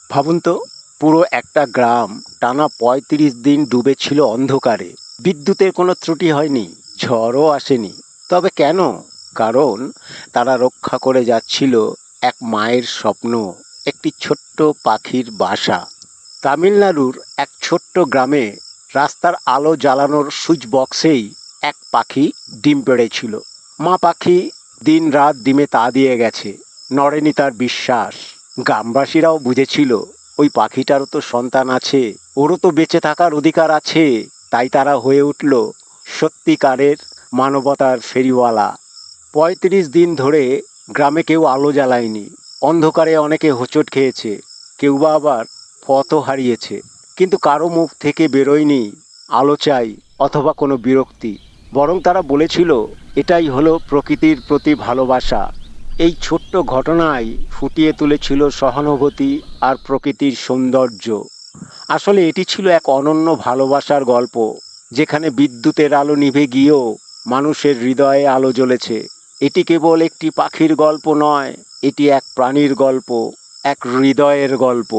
ভাবুন তো, পুরো একটা গ্রাম টানা ৩৫ দিন ডুবে ছিল অন্ধকারে। বিদ্যুতের কোনো ত্রুটি হয়নি, ঝড়ও আসেনি। তবে কেন? কারণ তারা রক্ষা করে যাচ্ছিল এক মায়ের স্বপ্ন, একটি ছোট্ট পাখির বাসা। তামিলনাড়ুর এক ছোট্ট গ্রামে রাস্তার আলো জ্বালানোর সুইচ বক্সেই এক পাখি ডিম পেড়েছিল। মা পাখি দিন রাত ডিমে তা দিয়ে গেছে, নড়েনি তার বিশ্বাস। গ্রামবাসীরাও বুঝেছিল ওই পাখিটারও তো সন্তান আছে, ওরও তো বেঁচে থাকার অধিকার আছে। তাই তারা হয়ে উঠল সত্যিকারের মানবতার ফেরিওয়ালা। ৩৫ দিন ধরে গ্রামে কেউ আলো জ্বালায়নি। অন্ধকারে অনেকে হোঁচট খেয়েছে, কেউ বা আবার পথও হারিয়েছে। কিন্তু কারো মুখ থেকে বেরোয়নি আলো চাই অথবা কোনো বিরক্তি। বরং তারা বলেছিল, এটাই হলো প্রকৃতির প্রতি ভালোবাসা। এই ছোট্ট ঘটনাই ফুটিয়ে তুলেছিল সহানুভূতি আর প্রকৃতির সৌন্দর্য। আসলে এটি ছিল এক অনন্য ভালোবাসার গল্প, যেখানে বিদ্যুতের আলো নিভে গিয়েও মানুষের হৃদয়ে আলো জ্বলেছে। এটি কেবল একটি পাখির গল্প নয়, এটি এক প্রাণীর গল্প, এক হৃদয়ের গল্প।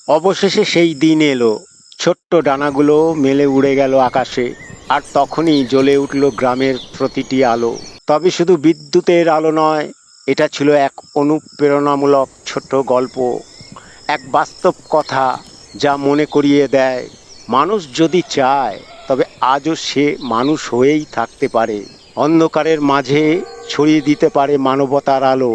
অবশেষে সেই দিন এলো, ছোট্ট ডানাগুলো মেলে উড়ে গেল আকাশে, আর তখনই জ্বলে উঠল গ্রামের প্রতিটি আলো। তবে শুধু বিদ্যুতের আলো নয়, এটা ছিল এক অনুপ্রেরণামূলক ছোট্ট গল্প, এক বাস্তব কথা যা মনে করিয়ে দেয় মানুষ যদি চায় তবে আজও সে মানুষ হয়েই থাকতে পারে, অন্ধকারের মাঝে ছড়িয়ে দিতে পারে মানবতার আলো।